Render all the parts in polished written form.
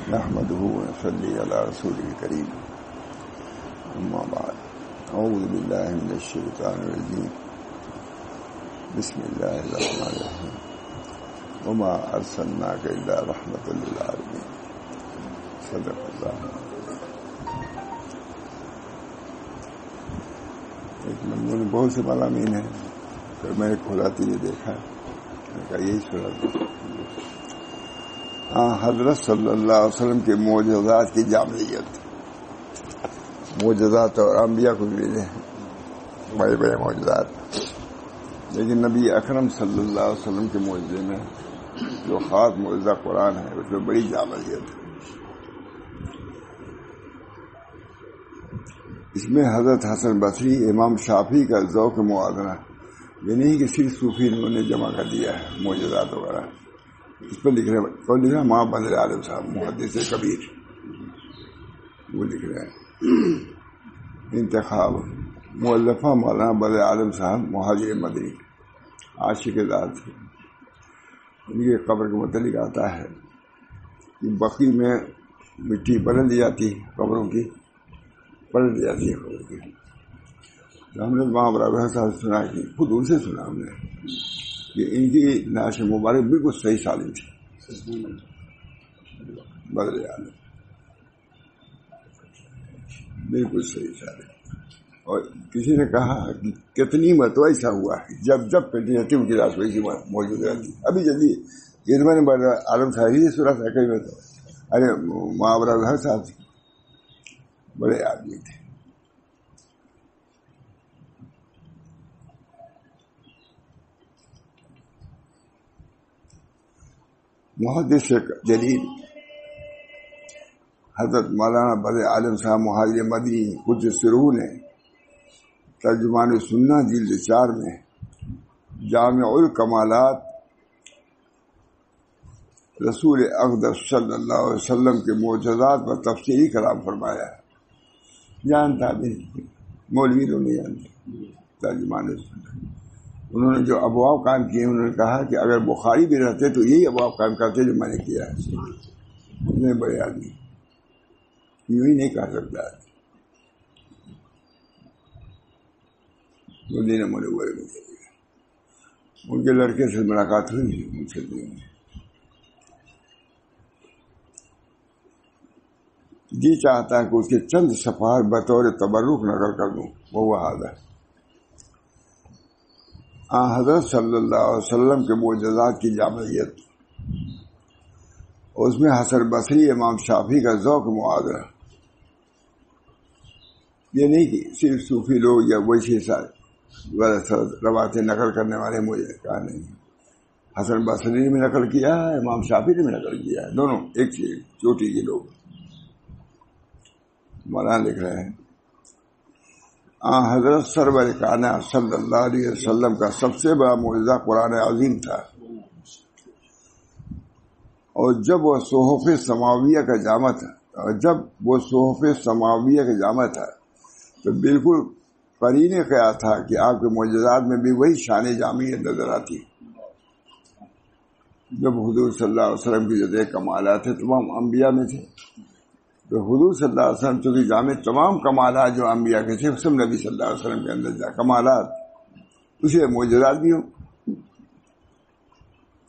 نحمده ونصلي على رسوله الكريم أما بعد أعوذ بالله من الشيطان الرجيم بسم الله الرحمن الرحيم وما أرسلناك إلا رحمة للعالمين صدق الله. ایک منظور میں بہت سے مضامین ہیں، پھر میں نے کھولاتے ہوئے دیکھا، میں نے کہا یہی سنا. حضرت صلی اللہ علیہ وسلم کے معجزات کی جامعیت، معجزات اور انبیاء کو ملے ہیں بڑے بڑے معجزات، لیکن نبی اکرم صلی اللہ علیہ وسلم کے معجزے میں جو خاص معجزہ قرآن ہے اس میں بڑی جامعیت ہے. اس میں حضرت حسن بصری امام شافعی کا ذوق موازنہ، یہ نہیں کہ صرف صوفی نے جمع کر دیا ہے معجزات وغیرہ. اس پر لکھ رہے ہیں، کون لکھ رہا ہے؟ ماں بدر عالم صاحب محدث کبیر، وہ لکھ رہے ہیں. انتخاب مؤلفہ مولانا بدر عالم صاحب مہاجر مدنی، عاشق ذات تھے. ان کی قبر کے متعلق آتا ہے کہ بقی میں مٹی بدل دی جاتی ہے، قبروں کی پلٹ دی جاتی ہے قبر کی. ہم نے وہاں برابر صاحب سنا کہ خود ان سے سنا ہم نے کہ ان کی نعش مبارک بالکل صحیح سالم تھی. بدر عالم بالکل صحیح سالم. اور کسی نے کہا کہ کتنی مرتبہ ایسا ہوا ہے جب جب پیٹی جاتی ان کی لاش ویسی موجود رہتی. ابھی جلدی یہ میں نے بدر عالم صاحب ہی سنا تھا کہیں میں تو ارے محاورہ صاحب بڑے آدمی تھے. محدث جلیل حضرت مولانا بدر عالم صاحب مہاجر مدنی قدس سرور نے ترجمان سنہ جلد 4 میں جامع الکمالات رسول اقدس صلی اللہ علیہ وسلم کے معجزات پر تفصیلی کلام فرمایا ہے. جانتا نہیں، مولوی لوگ نہیں جانتے. ترجمان سنہ انہوں نے جو ابواب قائم کیے، انہوں نے کہا کہ اگر بخاری بھی رہتے تو یہی ابواب قائم کرتے جو میں نے کیا ہے. اتنے بڑے آدمی یوں ہی نہیں کہہ سکتا. مدینہ منورہ میں ان کے لڑکے سے ملاقات ہوئی ان سے جی چاہتا ہے کہ اس کے چند صفحات بطور تبرک نقل کر دوں. وہ حاضر حضرت صلی اللہ علیہ وسلم کے معجزات کی جامعیت، اور اس میں حسن بصری امام شافعی کا ذوق موازنہ. یہ نہیں کہ صرف صوفی لوگ یا ویسے روایتیں نقل کرنے والے مجھے کہا نہیں. حسن بصری نے بھی نقل کیا ہے، امام شافعی نے بھی نقل کیا ہے، دونوں ایک چیز چوٹی کے لوگ. مولانا لکھ رہے ہیں حضرت سرور کائنات صلی اللہ علیہ وسلم کا سب سے بڑا معجزہ قرآن عظیم تھا. اور جب وہ صحف سماویہ کا جامع تھا تو بالکل قرین قیاس تھا کہ آپ کے معجزات میں بھی وہی شان جامعیت نظر آتی. جب حضور صلی اللہ علیہ وسلم کی جو کمالات تھے تمام انبیاء میں تھے، تو حضور صلی اللہ علیہ وسلم چونکہ جامع تمام کمالات جو انبیاء کے تھے سب نبی صلی اللہ علیہ وسلم کے اندر کمالات، اسے معجزات بھی ہوں.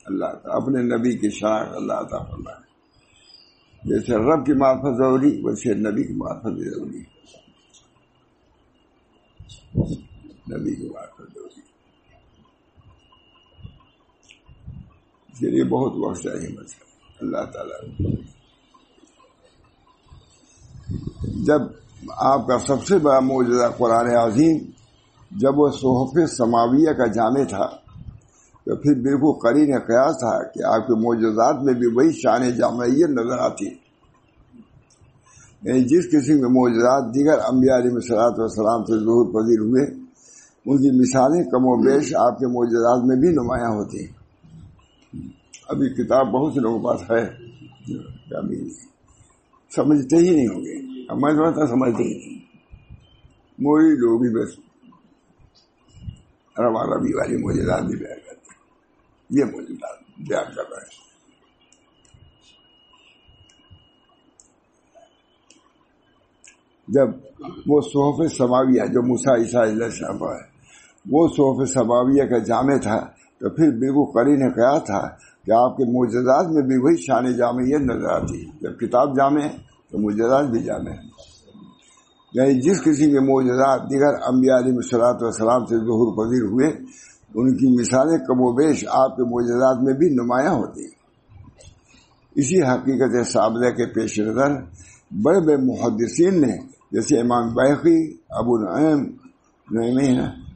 اللہ تعالیٰ اپنے نبی کی شان اللہ تعالیٰ فرمائے. جیسے رب کی معرفت ضروری ویسے نبی کی معرفت بھی ضروری. نبی کی معرفت ضروری، اس کے لیے بہت وقت چاہیے. مسئلہ اللہ تعالیٰ جب آپ کا سب سے بڑا معجزہ قرآن عظیم جب وہ صحف سماویہ کا جامع تھا تو پھر بالکل قرین قیاس تھا کہ آپ کے معجزات میں بھی وہی شان جامعیت نظر آتی. یعنی جس قسم کے معجزات دیگر انبیاء علیہ الصلوۃ والسلام سے ظہور پذیر ہوئے، ان کی مثالیں کم و بیش آپ کے معجزات میں بھی نمایاں ہوتی ہیں. ابھی کتاب بہت سے لوگوں کے پاس ہے، سمجھتے ہی نہیں ہوں گے. اب میں تھوڑا سا سمجھتے ہی نہیں، موری لوگ بھی بس ربی والی معجزات بھی بیان کرتے ہیں. یہ معجزات بیان کر رہے ہیں. جب وہ صحف سماویہ جو موسیٰ عیسیٰ علیہ السلام پر ہے وہ صحف سماویہ کا جامع تھا تو پھر بالکل قرین نے کہا تھا کہ آپ کے معجزات میں بھی وہی شان جامعیت نظر آتی ہے. جب کتاب جامع ہے تو معجزات بھی جامع ہے. یعنی جس کسی کے معجزات دیگر انبیاء علیہ الصلوۃ والسلام سے ظہور پذیر ہوئے ان کی مثالیں کم و بیش آپ کے معجزات میں بھی نمایاں ہوتی ہیں. اسی حقیقت ثابتہ کے پیش نظر بڑے بڑے محدثین نے جیسے امام بیہقی، ابو نعیم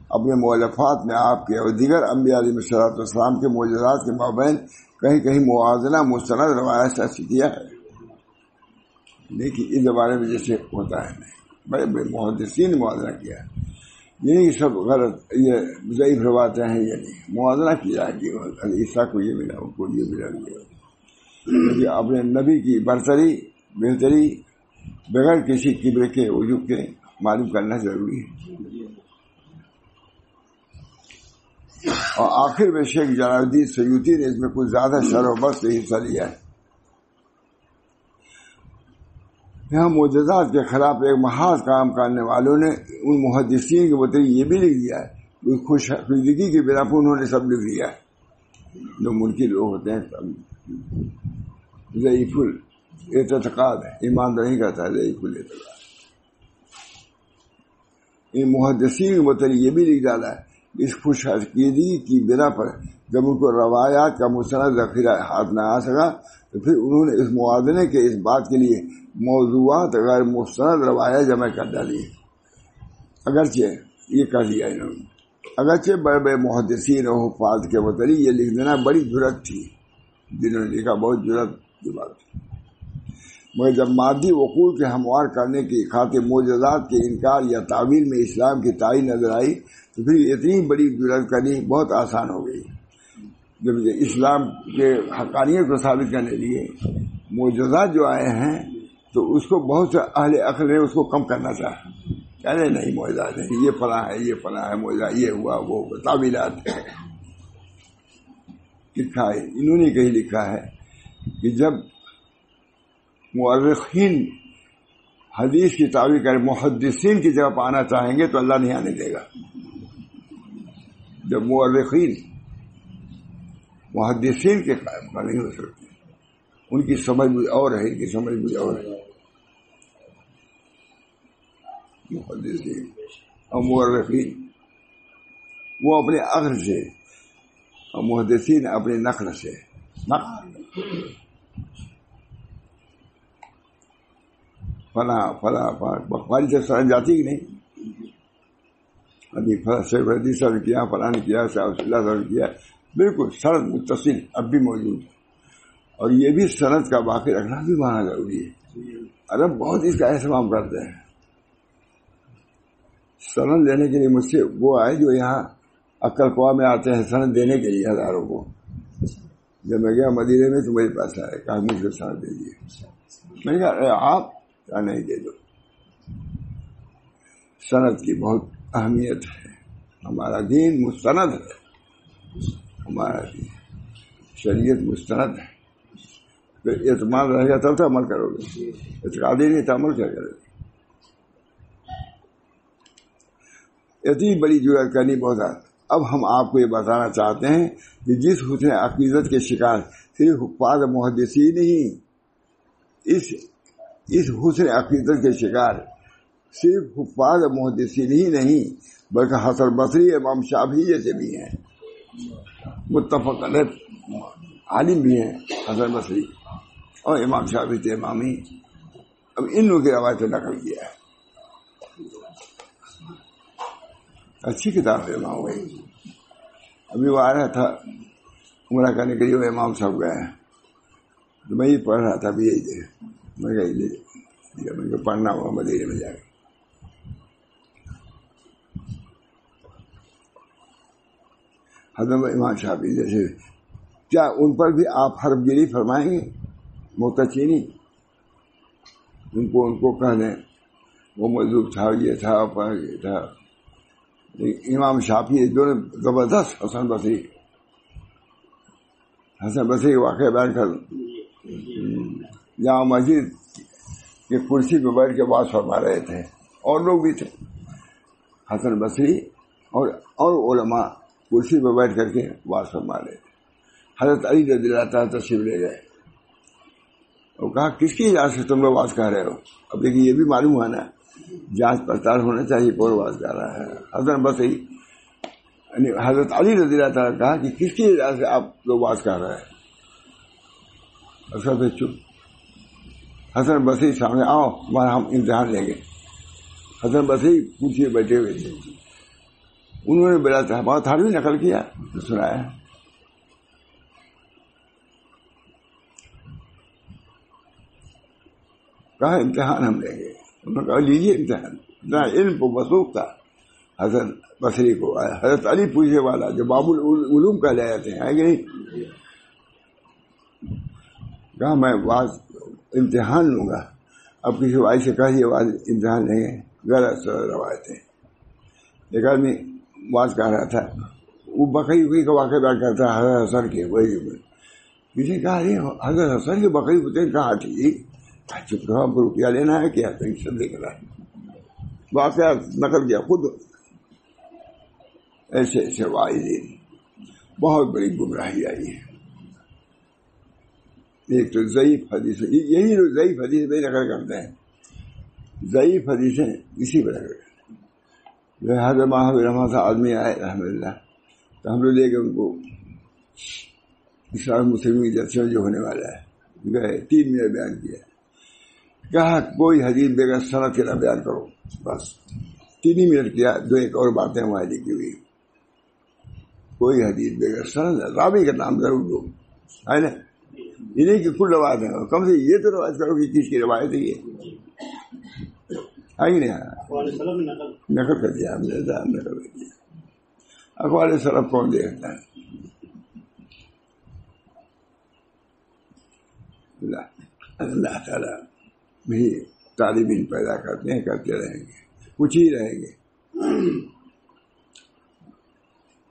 اپنے مؤلفات میں آپ کے اور دیگر انبیاء علیہ الصلوۃ والسلام کے معجزات کے مابین کہیں کہیں موازنہ مستند روایت سے کیا ہے. لیکن اس زمانے میں جیسے ہوتا ہے نہیں، بڑے بڑے محدثین نے موازنہ کیا ہے. یہ سب غلط، یہ ضعیف روایتیں ہیں. یہ نہیں موازنہ کیا ہے کہ عیسیٰ کو یہ ملا، ان کو یہ ملا. کیونکہ اپنے نبی کی برتری بہتری بغیر کسی کبر کے عجب کے معلوم کرنا ضروری ہے. اور آخر میں شیخ جلال الدین سیوطی نے اس میں کچھ زیادہ شرح و بست سے حصہ لیا ہے. یہاں معجزات کے خلاف ایک محاذ کام کرنے والوں نے ان محدثین کے متعلق یہ بھی لکھ دیا ہے، اس خوش عقیدگی کی بنا پر انہوں نے سب لکھ دیا ہے. جو ملکی لوگ ہوتے ہیں سب ضعیف الاعتقاد ہے، ایمان نہیں کرتا ہے، ضعیف الاعتقاد. ان محدثین کے متعلق یہ بھی لکھ ڈالا ہے اس خوش عقیدگی کی بنا پر جب ان کو روایات کا مستند ذخیرہ ہاتھ نہ آ سکا تو پھر انہوں نے اس موازنے کے اس بات کے لیے موضوعات غیر مستند روایات جمع کر ڈالی. اگرچہ یہ کر دیا انہوں نے، اگرچہ بڑے بڑے محدثین اور حفاظ کے متعلق یہ لکھ دینا بڑی جرأت تھی، جنہوں نے لکھا بہت جرأت کی بات تھی. مگر جب مادی وقوع کے ہموار کرنے کی خاطر معجزات کے انکار یا تعویل میں اسلام کی تعین نظر آئی تو پھر اتنی بڑی جرأت کرنی بہت آسان ہو گئی. جب اسلام کے حقانیت کو ثابت کرنے لیے معجزات جو آئے ہیں تو اس کو بہت سے اہل عقل نے اس کو کم کرنا چاہا. کہنے نہیں معجزات نہیں، یہ فلاں ہے، یہ فلاں ہے، معجزہ یہ ہوا وہ تعویلات ہے. لکھا ہے انہوں نے کہیں لکھا ہے کہ جب مورخین حدیث کی تعویل کریں محدثین کی جگہ پانا چاہیں گے تو اللہ نہیں آنے دے گا. جب مورخین محدثین کے قائم کا نہیں ہو سکتے، ان کی سمجھ بھی اور ہے، ان کی سمجھ بھی اور ہے. محدثین اور مورخین وہ اپنے عقل سے اور محدثین اپنے نقل سے. فلاں فلاں بخاری سے سرن جاتی کہ نہیں، ابھی شیخ حدیث صاحب نے کیا، فلاں نے کیا، صاحب اللہ صاحب نے کیا، بالکل سند متصل اب بھی موجود ہے. اور یہ بھی سند کا باقی رکھنا بھی مانا ضروری ہے. عرب بہت اس کا اہتمام کرتے ہیں. سند لینے کے لیے مجھ سے وہ آئے جو یہاں عقل قوا میں آتے ہیں سند دینے کے لیے ہزاروں کو. جب میں گیا مدینے میں تو میرے پاس آئے، کہا مجھ کو سند دے دیے. میں نے کہا آپ نہیں دے دو. سند کی بہت اہمیت ہے. ہمارا دین مستند ہے، ہمارا دین شریعت مستند ہے. تو اعتماد رہے گا تب تو عمل کرو گے، اعتقادی نہیں تو عمل کیا کرو گے. اتنی بڑی جرأت کرنی بہت ہے. اب ہم آپ کو یہ بتانا چاہتے ہیں کہ جس حسن عقیدت کے شکار صرف حفاظ محدثین نہیں، اس حسن عقیدت کے شکار صرف حفاظ محدثین ہی نہیں بلکہ حسن بصری امام شافعی جیسے بھی ہیں، متفق علیہ عالم بھی ہیں حسن بصری اور امام شافعی تھے امامی. اب ان لوگوں کی روایت نقل کیا ہے. اچھی کتاب ہے امام بھائی. ابھی وہ آ رہا تھا عمرہ کرنے کے لیے، وہ امام صاحب گئے ہیں تو میں یہ پڑھ رہا تھا. ابھی یہی دے میں پڑھنا ہوا مدینے میں جا کے. حضرت امام شافعی جیسے کیا ان پر بھی آپ حرف گیری فرمائیں گے؟ موتچینی ان کو کہہ دیں وہ موضوع تھا، یہ تھا، یہ تھا. امام شافعی دونوں زبردست حسن بصری حسن بصری کا واقعہ بیان کر دوں. جامع مسجد کی کرسی پہ بیٹھ کے بات فرما رہے تھے, اور لوگ بھی تھے, حسن بصری اور علماء کرسی پہ بیٹھ کر کے بات فرما رہے تھے. حضرت علی رضی اللہ تعالیٰ تشریف لے گئے اور کہا کس کی اجازت سے تم لوگ بات کر رہے ہو؟ اب دیکھیے یہ بھی معلوم ہوا نا, جانچ پڑتال ہونا چاہیے کون بات کر رہا ہے. حسن بصری یعنی حضرت علی رضی اللہ تعالیٰ کہا کہ کس کی اجازت سے آپ لوگ بات کر رہے ہیں؟ سب چپ. حسن بصری سامنے آؤ, ہمارا ہم امتحان لیں گے. حسن بصری پوچھیے بیٹھے ہوئے تھے, انہوں نے بلا بہت حاروی نقل کیا تو سنایا. کہا امتحان ہم لیں گے. انہوں نے کہا لیجیے امتحان. اتنا علم کو مسوخ تھا حسن بصری کو. حضرت علی پوچھنے والا جو باب العلوم کا لے جاتے ہیں, ہے کہ نہیں؟ کہا میں واز امتحان لوں گا. اب کسی بھائی سے کہا یہ واز امتحان لیں گے, غلط روایتیں. ایک آدمی واز کہہ رہا تھا, وہ بکری کا واقعہ بیان کرتا ہے حضرت حسن کے. وہی کسی نے کہا حضرت حسن کی بکری ہوتے ہیں. کہا ٹھیک, چپ رہا, ہم کو روپیہ لینا ہے کیا پینشن دے کر واقعہ نقل کیا خود. ایسے ایسے واعظین بہت بڑی گمراہی آئی ہے. ایک تو ضعیف حدیث, یہی لوگ ضعیف حدیث میں نقل کرتے ہیں. ضعیف حدیثیں اسی پر نقل کرتے ہیں. حضرت محمد رحمۃ صاحب آدمی آئے رحمۃ اللہ, تو ہم لوگ لے کے ان کو اسلام مسلم کی جلسے جو ہونے والا ہے گئے. 3 منٹ بیان کیا. کہا کوئی حدیث بغیر سند کے نہ بیان کرو. بس 3 منٹ کیا. 2 اور باتیں وہاں لکھی ہوئی. کوئی حدیث بغیر سند, راوی کا نام ضرور دو, ہے نا. انہیں کی کل روایت ہے, کم سے یہ تو روایت کرو کہ کس کی روایت ہے. یہ آئی نہیں نقل کر دیا ہم نے, نقل کر دیا. اقوال سلف کون دیکھتا ہے؟ اللہ تعالیٰ بھی طالبین پیدا کرتے ہیں, کرتے رہیں گے, کچھ ہی رہیں گے.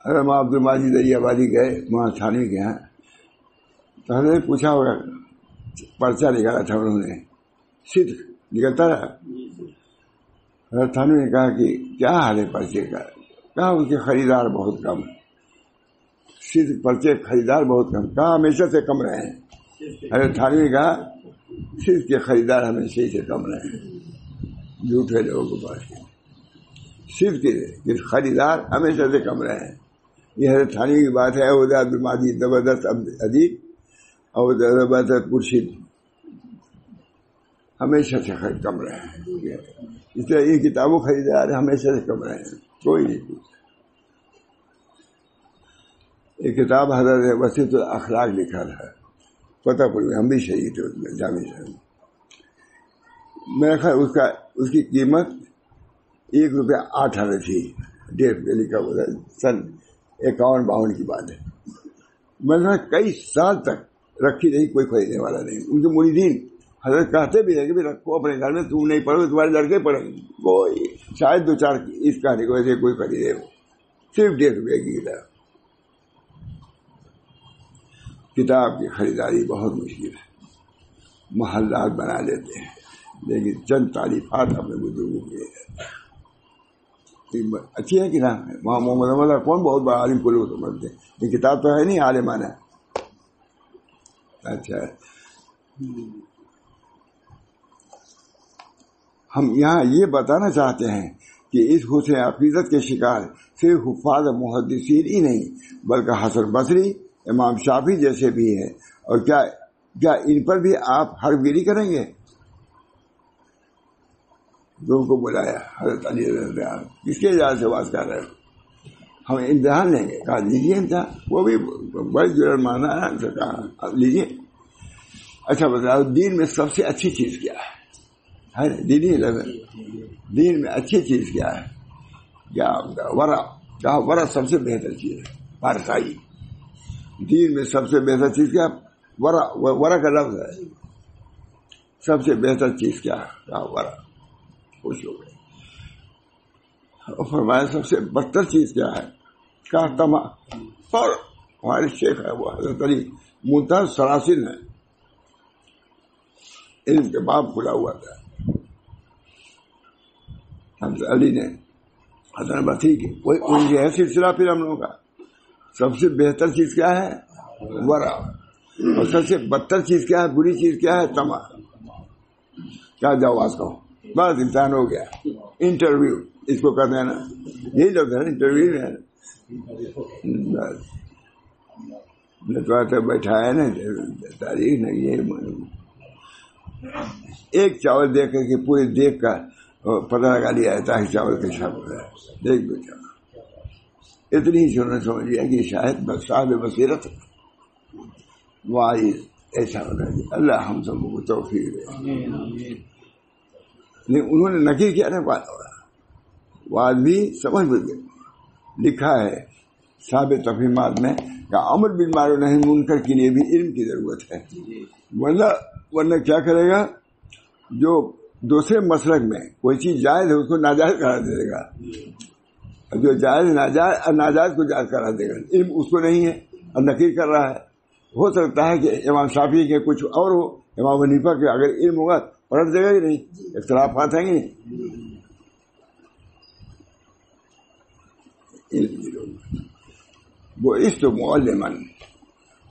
اگر ہم عبد الماجد آبادی گئے وہاں تھانوی کے یہاں, تو ہم نے پوچھا ہوگا, پرچہ نکالا تھا انہوں نے, صدق نکلتا رہا. حضرت تھانوی نے کہا کہ کیا حال ہے پرچے کا؟ کہا اس کے خریدار بہت کم. صدق پرچے خریدار بہت کم. کہا ہمیشہ سے کم رہے ہیں. حضرت تھانوی نے کہا صدق کے خریدار ہمیشہ سے کم رہے ہیں. جھوٹے لوگوں کے پاس صدق کے خریدار ہمیشہ سے کم رہے ہیں. یہ حضرت تھانوی کی بات ہے. عبد الماجد زبردست ادیب اور زبردست مرشد ہمیشہ سے کم رہے ہیں. اس طرح یہ کتابوں خریدار ہمیشہ سے کم رہے ہیں, کوئی نہیں پوچھا. ایک کتاب حضرت وسیط الاخلاق لکھا تھا, پتہ پڑ ہم بھی شہید تھے اس میں جامع صاحب. میرا خیال اس کی قیمت ₹1.08 تھی. 1.5 لکھا ہوا تھا. سن 51-52 کی بات ہے. میں نے کئی سال تک رکھی رہی, کوئی خریدنے والا نہیں. ان کے مریدین حضرت کہتے بھی ہے کہ رکھو اپنے گھر میں, تم نہیں پڑھو تمہارے لڑکے پڑھیں گے. کوئی شاید 2-4 اس کہانی کو ایسے کوئی خریدے ہو. صرف ₹1.5 کی کتاب. کتاب کی خریداری بہت مشکل ہے. محلات بنا لیتے ہیں, لیکن چند تالیفات اپنے بزرگوں کے اچھی ہے کہ نہ. وہاں محمد احمد کون بہت بڑا عالم کو لوگ سمجھتے ہیں, یہ کتاب تو ہے نہیں عالمانہ. اچھا, ہم یہاں یہ بتانا چاہتے ہیں کہ اس حسن عقیدت کے شکار صرف حفاظ محدثین ہی نہیں بلکہ حسن بصری, امام شافعی جیسے بھی ہیں. اور کیا ان پر بھی آپ حرف گیری کریں گے؟ لوگوں کو بلایا حضرت علی رضی اللہ عنہ, کس کے اجازت سے بات کر رہے ہو؟ ہم امتحان لیں گے. کہا لیجیے امتحان. وہ بھی بڑی جرم مانا ہے, کہا لیجیے. اچھا بتاؤ, دین میں سب سے اچھی چیز کیا ہے؟ دینی دین میں اچھی چیز کیا ہے؟ کیا ورع. کہا ورع سب سے بہتر چیز ہے. پارسائی. دین میں سب سے بہتر چیز کیا؟ ورع. ورع کا لفظ ہے. سب سے بہتر چیز کیا ہے؟ کہا ورع. خوش ہو گئے. اور فرمایا سب سے بدتر چیز کیا ہے؟ کہا تما. اور ہمارے شیخ ہے وہ حضرت علی منتہی سراسن ہے، علم کے باب کھلا ہوا تھا. حضرت علی نے حضرت بتی کی کوئی ان کی ہے سلسلہ. پھر ہم لوگوں کا سب سے بہتر چیز کیا ہے؟ ورع. اور سب سے بدتر چیز کیا ہے؟ بری چیز کیا ہے؟ طمع. کیا جواز کہو، بس امتحان ہو گیا. انٹرویو اس کو کہتے ہیں نا، یہی لوگ ہیں انٹرویو ہے. بس بیٹھا ہے نا تاریخ نہیں یہ ایک چاول دیکھ کر کے پورے دیکھ کر پتہ لگا لیا جاتا ہے چاول کے ساتھ دیکھ دو چاول. اتنی ہی سمجھ لیا کہ شاید صاحب بصیرت واعظ ایسا ہونا چاہیے. اللہ ہم سب کو توفیق دے. لیکن انہوں نے نقل کیا نا واعظ بھی سمجھ بجھ گئے. لکھا ہے صاحب تفہیمات میں کہ امر بالمعروف نہی عن المنکر کے لیے بھی علم کی ضرورت ہے. ورنہ کیا کرے گا؟ جو دوسرے مسلک میں کوئی چیز جائز ہے اس کو ناجائز قرار دے گا، جو جائز ناجائز کو جائز قرار دے گا. علم اس کو نہیں ہے اور نقل کر رہا ہے. ہو سکتا ہے کہ امام شافعی کے کچھ اور ہو، امام حنیفہ کے اگر علم ہوگا پلٹ دے گا ہی نہیں، اختلافات ہیں گے. وہ اس تو معلمن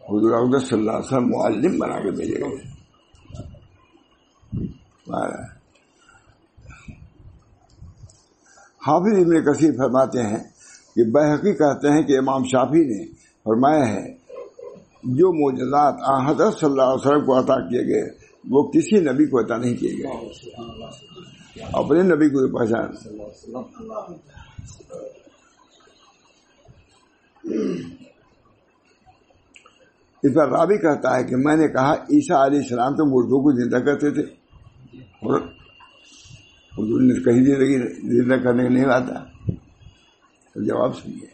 حضور اقدس صلی اللہ علیہ وسلم معلم بنا کے بھیجے گئے. حافظ ابن کثیر فرماتے ہیں کہ بیہقی کہتے ہیں کہ امام شافعی نے فرمایا ہے جو معجزات حضرت صلی اللہ علیہ وسلم کو عطا کیے گئے وہ کسی نبی کو عطا نہیں کیے گئے. اپنے نبی کو پہچان. اس پر راوی کہتا ہے کہ میں نے کہا عیسیٰ علیہ السلام تو مردوں کو زندہ کرتے تھے، اور حضور نے کہیں زندہ کرنے کا نہیں آتا. جواب سنیے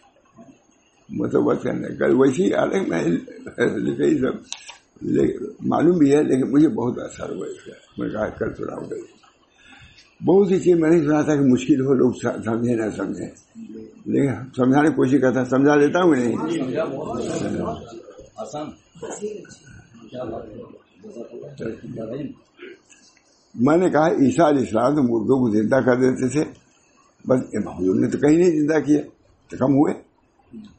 متوبت کرنے کا ویسی الگ میں لکھے سب معلوم بھی ہے، لیکن مجھے بہت اثر ہوا اس کا. میں کہا کل سناؤں گا. بہت سی چیز میں نہیں سنا تھا کہ مشکل ہو، لوگ سمجھے نہ سمجھے، لیکن سمجھانے کی کوشش کرتا. سمجھا دیتا ہوں نہیں. میں نے کہا عیسیٰ علیہ السلام تو مردوں کو زندہ کر دیتے تھے، بس حضور نے تو کہیں نہیں زندہ کیا، تو کم ہوئے.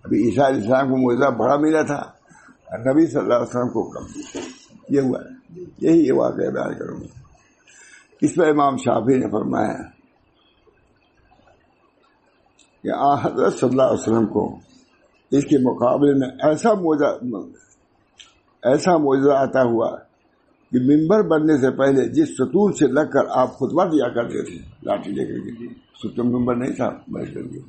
ابھی عیسیٰ علیہ السلام کو معجزہ بڑا ملا تھا، نبی صلی اللہ علیہ وسلم کو کم ملا. یہ ہوا ہے. یہی واقعہ بیان کروں گا. اس پر امام شافعی نے فرمایا کہ حضرت صلی اللہ علیہ وسلم کو اس کے مقابلے میں ایسا معجزہ عطا ہوا کہ منبر بننے سے پہلے جس ستون سے لگ کر آپ خطبہ دیا کرتے تھے لاٹھی لے کر کے، ستون منبر نہیں تھا بیٹھ کر کے،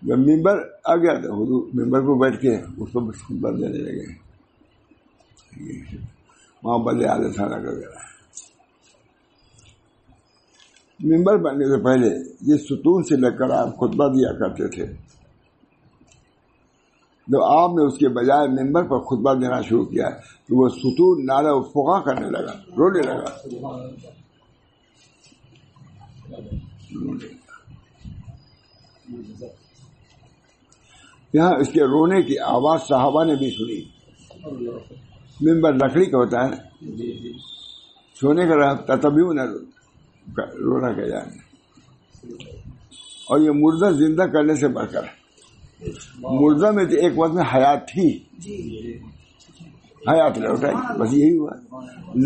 جب منبر آ گیا تو حضور منبر پر بیٹھ کے اس کو خطبہ دینے لگے. وہاں بلے علیہ سالہ کر گیا. منبر بننے سے پہلے جس ستون سے لگ کر آپ خطبہ دیا کرتے تھے، جب آپ نے اس کے بجائے منبر پر خطبہ دینا شروع کیا تو وہ ستون نعرہ فغاں کرنے لگا، رونے لگا. یہاں اس کے رونے کی آواز صحابہ نے بھی سنی. منبر لکڑی کا ہوتا ہے، سونے کا رہتا تبھی انہیں رونا کہ جانے. اور یہ مردہ زندہ کرنے سے بڑھ کر، مردہ میں تو ایک وقت میں حیات تھی، حیات لوٹائی، بس یہی ہوا.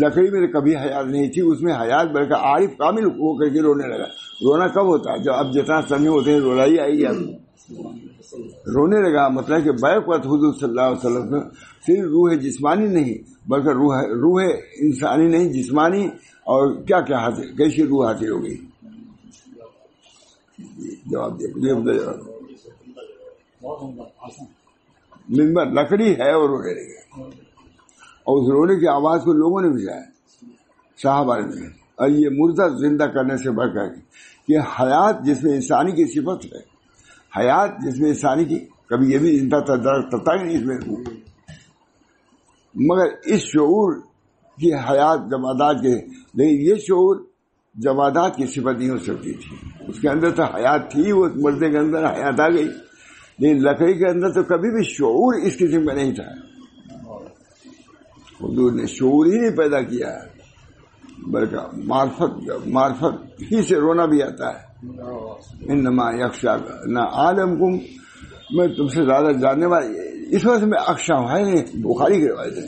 لکڑی میں تو کبھی حیات نہیں تھی، اس میں حیات بڑھ کر عارف کامل ہو کر کے رونے لگا. رونا کب ہوتا ہے؟ جب اب جتنا سمجھ ہوتے ہیں رولائی آئی گی. اب رونے لگا مطلب کہ بیک وقت حضور صلی اللہ علیہ وسلم سے صرف روح جسمانی نہیں بلکہ روح انسانی نہیں جسمانی اور کیا کیا حاصل، کیسی روح حاصل ہو گئی. جواب دے. منبر لکڑی ہے اور رونے لگے، اور اس رونے کی آواز کو لوگوں نے بجھایا، صحابہ نے. اور یہ مردہ زندہ کرنے سے بڑھ کر کہ حیات جس میں انسانی کی صفت ہے، حیات جس میں انسانی کی کبھی یہ بھی انتا تتا ہی نہیں اس میں، مگر اس شعور کی حیات جمادات کے، لیکن یہ شعور جمادات کی صفت نہیں ہو سکتی تھی. اس کے اندر تو حیات تھی، وہ مردے کے اندر حیات آ گئی. لیکن لکڑی کے اندر تو کبھی بھی شعور اس قسم کا نہیں تھا. حضور نے شعور ہی نہیں پیدا کیا بلکہ معرفت ہی سے رونا بھی آتا ہے. انما یخشا نہ عالمکم، میں تم سے زیادہ جاننے والا، اس وجہ سے میں اخشا ہوں. ہے نہیں بخاری کی روایت ہے،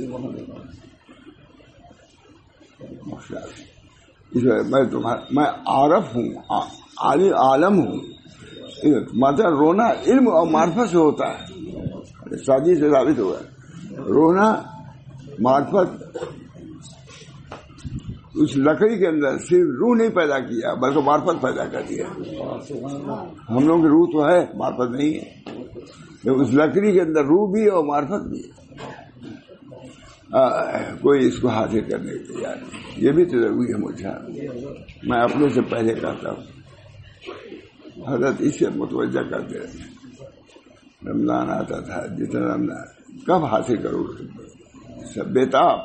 میں عارف ہوں، عالم ہوں. مطلب رونا علم اور معرفت سے ہوتا ہے، شادی سے ثابت ہوا ہے. رونا معرفت، اس لکڑی کے اندر صرف روح نہیں پیدا کیا بلکہ معرفت پیدا کر دیا. ہم لوگوں کی روح تو ہے، معرفت نہیں ہے. اس لکڑی کے اندر روح بھی اور معرفت بھی ہے. کوئی اس کو حاصل کرنے کے تیار نہیں. یہ بھی تو ضروری ہے مجھے. میں اپنے سے پہلے کہتا ہوں، حضرت اس سے متوجہ کرتے رہتے. رمضان آتا تھا، جتنا رمضان کب حاصل کرو گے، سب بیتاب.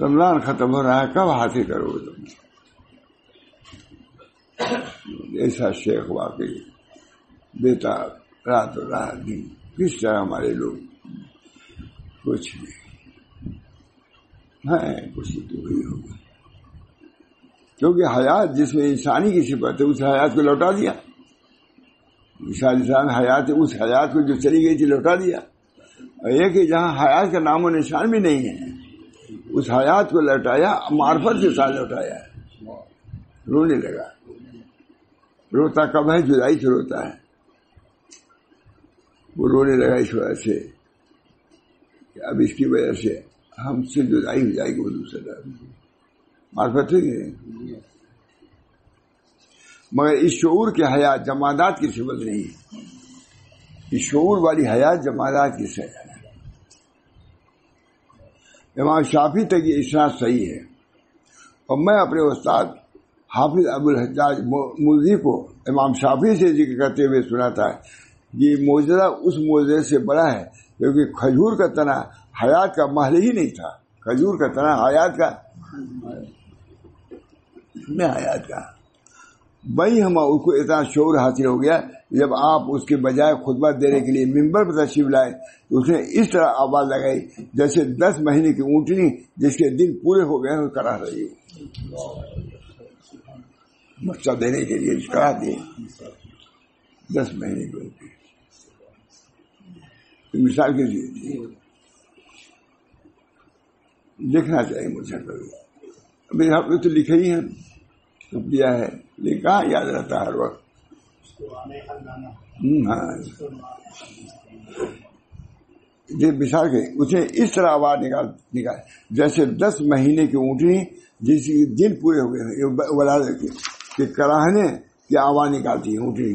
رمضان ختم ہو رہا ہے، کب حاصل کرو گے تم. ایسا شیخ واقعی بیتاب، رات و رات دن. کس طرح ہمارے لوگ کچھ نہیں ہے، کچھ تو وہی ہوگا. کیونکہ حیات جس میں انسانی کی صفت ہے، اس حیات کو لوٹا دیا. انسان حیات، اس حیات کو جو چلی گئی تھی لوٹا دیا. اور یہ کہ جہاں حیات کا نام و نشان بھی نہیں ہے، اس حیات کو لوٹایا، معرفت کے ساتھ لوٹایا. رونے لگا. روتا کب ہے؟ جدائی سے روتا ہے. وہ رونے لگا اس وجہ سے کہ اب اس کی وجہ سے ہم سے جدائی ہو جائے گی. وہ دوسرا معرفت ہے کہ مگر اس شعور کی حیات جمادات کی صفت نہیں ہے. اس شعور والی حیات جمادات کی صفت ہے. امام شافعی تک یہ اسناد صحیح ہے. اور میں اپنے استاد حافظ ابو الحجاج موزی کو امام شافعی سے ذکر کرتے ہوئے سنا تھا. یہ معجزہ اس معجزے سے بڑا ہے کیونکہ کھجور کا تنا حیات کا محل ہی نہیں تھا. کھجور کا تنا حیات کا میں حیات کا بھائی. ہم اس کو اتنا شعور حاصل ہو گیا جب آپ اس کے بجائے خطبہ دینے کے لیے ممبر پر تشریف لائے تو اس نے اس طرح آواز لگائی جیسے 10 مہینے کی اونٹنی جس کے دن پورے ہو گئے کرا رہی ہو. بچہ دینے کے لیے کرا دیے 10 مہینے کی اونٹنی. مثال کے لیے دیکھنا چاہیے مجھے. ابھی آپ نے تو لکھا ہی ہے، دیا ہے، لیکن کہاں یاد رہتا ہے ہر وقت. ہاں یہ مثال کے اسے اس طرح آواز نکال جیسے 10 مہینے کی اونٹنی جس دن پورے ہو گئے بلا کہ کراہنے کی آواز نکالتی ہے اونٹنی.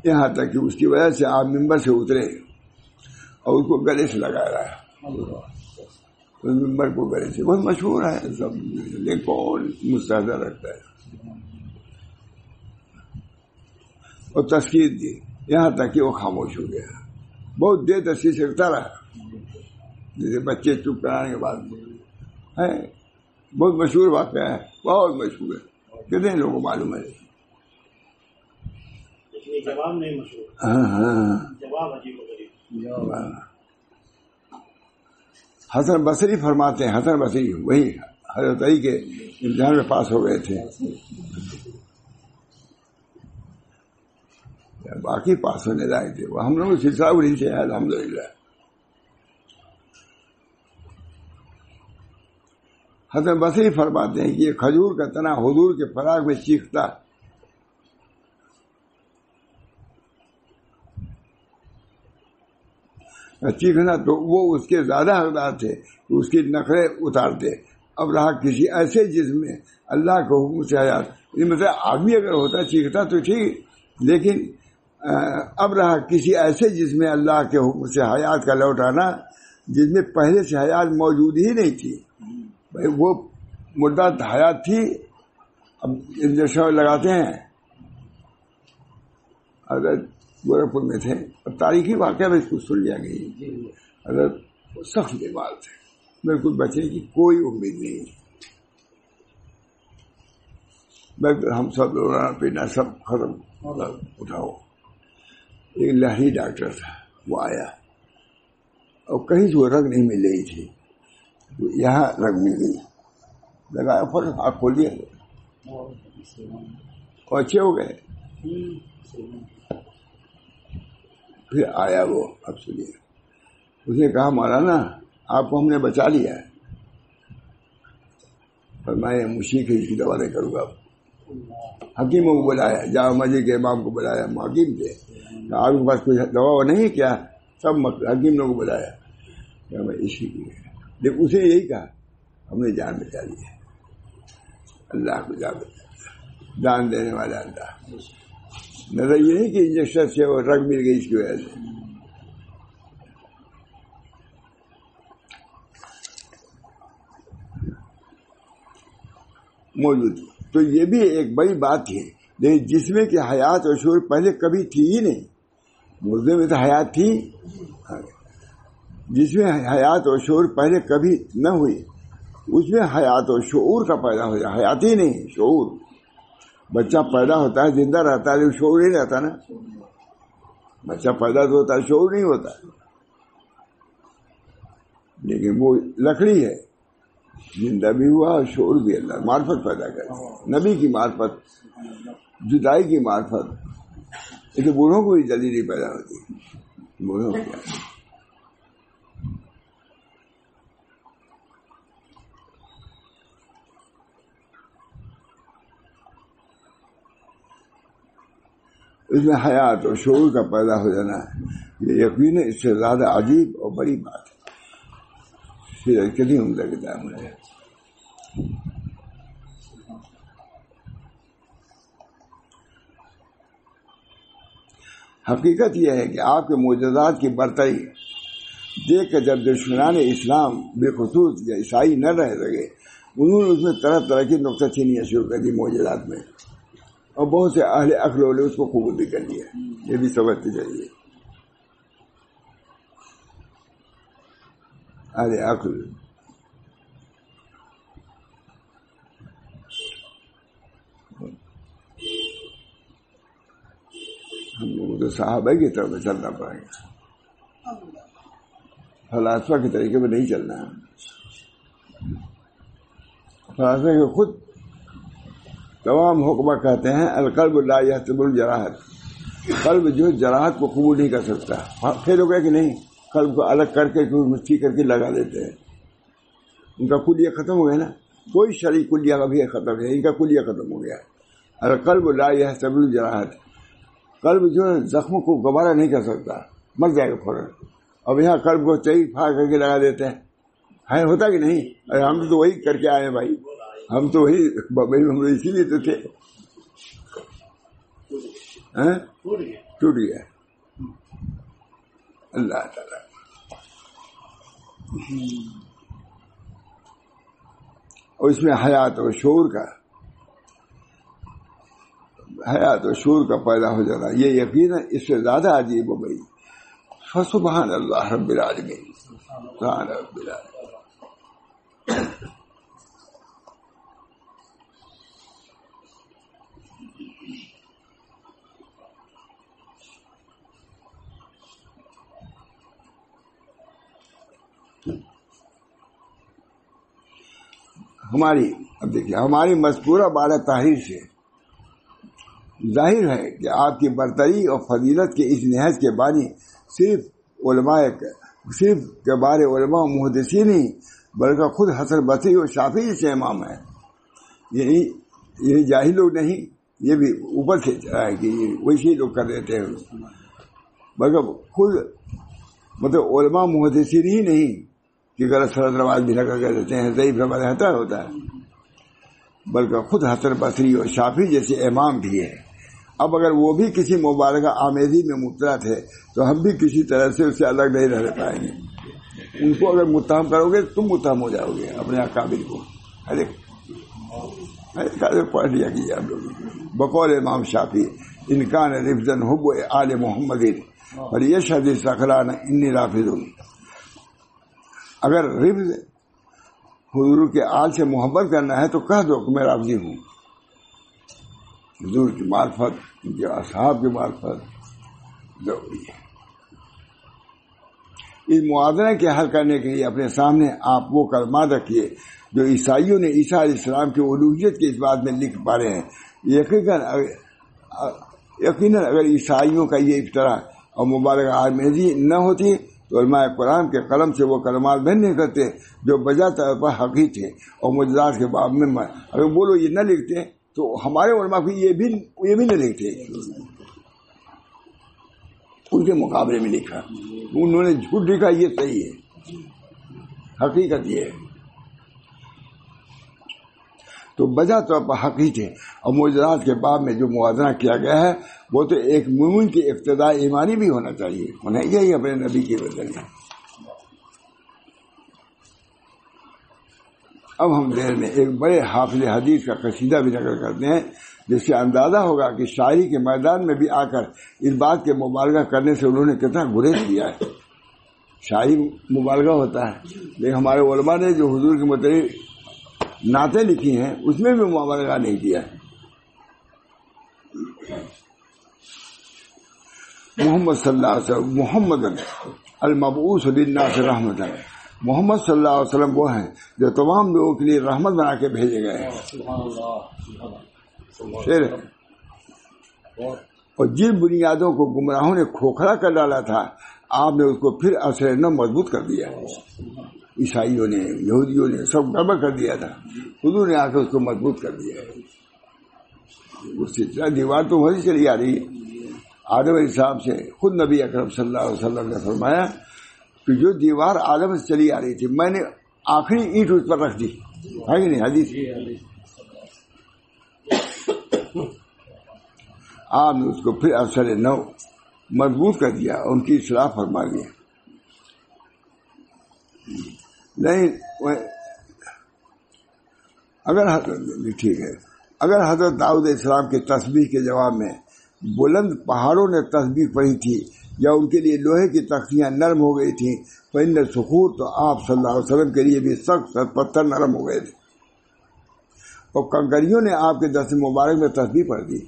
یہاں تک کہ اس کی وجہ سے آپ ممبر سے اترے اور اس کو گلے سے لگا رہا ہے. ممبر کو گلے سے بہت مشہور ہے سب، لیکن کون مستحضر رکھتا ہے. اور تذکیر دی یہاں تک کہ وہ خاموش ہو گیا. بہت دیر تشخیص رکھتا رہا جیسے بچے چپ کرانے کے بعد ہے. بہت مشہور واقعہ ہے، بہت مشہور ہے. کتنے لوگوں کو معلوم ہے؟ جواب نہیں مشہور. ہاں جواب عجیب و غریب. حسن بصری فرماتے ہیں، حسن بصری وہی حضرت علی کے امتحان میں پاس ہو گئے تھے. باقی پاس ہونے لائق تھے وہ ہم لوگ سلسلہ انہیں سے ہے الحمدللہ. حسن بصری فرماتے ہیں کہ یہ کھجور کا تنا حضور کے فراق میں چیختا. چیخنا تو وہ اس کے زیادہ حقدار تھے کہ اس کی نخرے اتارتے. اب رہا کسی ایسے جسم میں اللہ کے حکم سے حیات، مطلب آدمی اگر ہوتا چیختا تو ٹھیک، لیکن اب رہا کسی ایسے جسم میں اللہ کے حکم سے حیات کا لوٹانا جس میں پہلے سے حیات موجود ہی نہیں تھی. بھائی وہ مردہ حیات تھی. اب انجیکشن لگاتے ہیں، اگر گورکھپور میں تھے، اب تاریخی واقعہ میں اس کو سن لیا گئی. اگر سخت بیمار تھے، بالکل بچنے کی کوئی امید نہیں. میں ہم سب رونا پینا سب ختم اٹھاؤ. ایک لہری ڈاکٹر تھا, وہ آیا اور کہیں سے وہ رگ نہیں مل رہی تھی, تو یہاں رگ مل گئی, لگایا فوراً آنکھ کھول دیا اور اچھے ہو گئے. پھر آیا وہ, اب سنیے, اس نے کہا مولانا آپ کو ہم نے بچا لیا ہے, فرمایا مشرک ہے, اس کی دوا نہیں کروں گا. حکیموں کو بلایا, جامع مسجد کے امام کو بلایا, حکیم تھے, آپ کے پاس کوئی دوا نہیں کیا, سب حکیم لوگوں کو بلایا, میں اسی کی ہے. لیکن اسے یہی کہا ہم نے جان بچا لی ہے. اللہ کو جان دینے والا اللہ. نظر یہ نہیں کہ انجیکشن سے وہ رگ مل گئی اس کی وجہ سے. موجود تو یہ بھی ایک بڑی بات ہے, لیکن جس میں کہ حیات اور شعور پہلے کبھی تھی ہی نہیں. مردے میں تو حیات تھی, جس میں حیات اور شعور پہلے کبھی نہ ہوئی اس میں حیات اور شعور کا پیدا ہو جائے. حیات ہی نہیں, شعور. بچہ پیدا ہوتا ہے زندہ رہتا ہے لیکن شعور نہیں رہتا نا. بچہ پیدا تو ہوتا ہے, شعور نہیں ہوتا. لیکن وہ لکڑی ہے, زندہ بھی ہوا اور شعور بھی. اللہ معرفت پیدا کرتی ہے, نبی کی معرفت, جدائی کی معرفت. لیکن بوڑھوں کو بھی جلدی نہیں پیدا ہوتی, بوڑھوں کو. اس میں حیات اور شعور کا پیدا ہو جانا یہ یقین اس سے زیادہ عجیب اور بڑی بات ہے. پھر کتنی عمدہ کتاب ہے. حقیقت یہ ہے کہ آپ کے معجزات کی برتری دیکھ کر جب دشمنان اسلام بالخصوص یا عیسائی نہ رہ سکے, انہوں نے اس میں طرح طرح کی نقطہ چینیاں شروع کر دی معجزات میں, اور بہت سے اہل عقل والے اس کو قبول بھی کر لیا. یہ بھی سمجھتے چاہیے. اہل عقل ہم لوگوں تو صحابہ کی طرف چلنا پڑے گا, فلاسفہ کے طریقے میں نہیں چلنا. فلاسفہ کے خود تمام حکمہ کہتے ہیں القلب لا یحتمل الجراحت, قلب جو جراحت کو قبول نہیں کر سکتا. پھر ہو گیا کہ نہیں, قلب کو الگ کر کے مٹھی کر کے لگا دیتے ہیں. ان کا کلیہ ختم ہو گیا نا, کوئی شرعی کلیہ کا بھی ختم ہے, ان کا کلیہ ختم ہو گیا. القلب لا یحتمل الجراحت, قلب جو ہے زخموں کو گوارا نہیں کر سکتا, مر جائے گا فوراً. اب یہاں قلب کو چئی پھاڑ کر کے لگا دیتے ہیں, ہوتا کہ نہیں؟ ارے ہم تو وہی کر کے آئے بھائی, ہم تو وہی, ہم اسی لیے تو تھے. ٹوٹ گیا اللہ تعالیٰ. اور اس میں حیات اور شعور کا پیدا ہو جانا یہ یقین ہے اس سے زیادہ عجیب ہو گئی. فسبحان اللہ رب العالمین, سبحان رب العالمین. اب دیکھیے ہماری مذکورہ بالا تحریر سے ظاہر ہے کہ آپ کی برتری اور فضیلت کے اس نہج کے بانی صرف کبار علماء و محدثین نہیں بلکہ خود حسن بصری اور شافعی سے امام ہے. یعنی یہ جاہل لوگ نہیں, یہ بھی اوپر سے چلا ہے کہ ویسے ہی لوگ کر دیتے ہیں, بلکہ خود مطلب علماء محدثین ہی نہیں کہ غلط سلط رواج بھی لگا کر دیتے ہیں, ضعیف روایت ہوتا ہے, بلکہ خود حسن بصری اور شافعی جیسے امام بھی ہے. اب اگر وہ بھی کسی مبالغہ آمیزی میں مبتلا تھے تو ہم بھی کسی طرح سے اس سے الگ نہیں رہ پائیں گے. ان کو اگر متہم کرو گے تم متہم ہو جاؤ گے اپنے اکابر کو. پڑھ لیا کیجیے آپ لوگ. بقول امام شافعی انکان رفضن حب آل محمد اور یہ شدید سخران انی رافض. اگر رفض حضور کے آل سے محبت کرنا ہے تو کہہ دو کہ میں رافضی ہوں. حضور کی معرفت، ان کے اصحاب کی معرفت ضروری ہے۔ اس موازنہ کے حل کرنے کے لیے اپنے سامنے آپ وہ کلمات رکھیے جو عیسائیوں نے عیسیٰ علیہ السلام کی الوہیت کے اس بات میں لکھ پا رہے ہیں۔ یقیناً اگر عیسائیوں کا یہ افطرا اور مبارک آمیزی نہ ہوتی تو علماء قرآن کے قلم سے وہ کلمات بہن نہیں کرتے جو بجا طور پر حقیقی تھے، اور معجزات کے باب میں اگر وہ لوگ یہ نہ لکھتے تو ہمارے علماء بھی یہ بھی نہ لکھتے، ان کے مقابلے میں لکھا، انہوں نے جھوٹ لکھا، یہ صحیح ہے، حقیقت یہ ہے۔ تو بجا طور پر حقیقی تھے، اور معجزات کے باب میں جو موازنہ کیا گیا ہے وہ تو ایک مومن کی اقتداء ایمانی بھی ہونا چاہیے، انہیں یہی اپنے نبی کے بدلے ہیں۔ اب ہم دیر میں ایک بڑے حافظ حدیث کا قصیدہ بھی نقل کرتے ہیں جس سے اندازہ ہوگا کہ شاعری کے میدان میں بھی آ کر اس بات کے مبالغہ کرنے سے انہوں نے کتنا گریز کیا ہے۔ شاعری مبالغہ ہوتا ہے، لیکن ہمارے علماء نے جو حضور کے متعلق نعتیں لکھی ہیں اس میں بھی مبالغہ نہیں کیا ہے۔ محمد صلی اللہ علیہ وسلم محمد المبعوث للناس رحمت، محمد صلی اللہ علیہ وسلم وہ ہیں جو تمام لوگوں کے لیے رحمت بنا کے بھیجے گئے ہیں۔ اور جن بنیادوں کو گمراہوں نے کھوکھلا کر ڈالا تھا آپ نے اس کو پھر اثر نو مضبوط کر دیا۔ عیسائیوں نے، یہودیوں نے سب گڑبڑ کر دیا تھا، حضور نے آ کے اس کو مضبوط کر دیا۔ وہ سلسلہ دیوار تو وہی چلی آ رہی ہے۔ آدم علیہ السلام سے خود نبی اکرم صلی اللہ علیہ وسلم نے فرمایا کہ جو دیوار آدم سے چلی آ رہی تھی میں نے آخری اینٹ اس پر رکھ دی، ہے کہ نہیں؟ حدیث آپ نے اس کو پھر اثر نو مضبوط کر دیا، ان کی اصلاح فرما دیا۔ نہیں اگر حضرت داؤد علیہ السلام کے تسبیح کے جواب میں بلند پہاڑوں نے تسبیح پڑھی تھی یا ان کے لیے لوہے کی تختیاں نرم ہو گئی تھیں فإن الصخور، تو آپ صلی اللہ علیہ وسلم کے لیے بھی سخت پتھر نرم ہو گئے تھے، اور کنکریوں نے آپ کے دست مبارک میں تسبیح پڑھ دی۔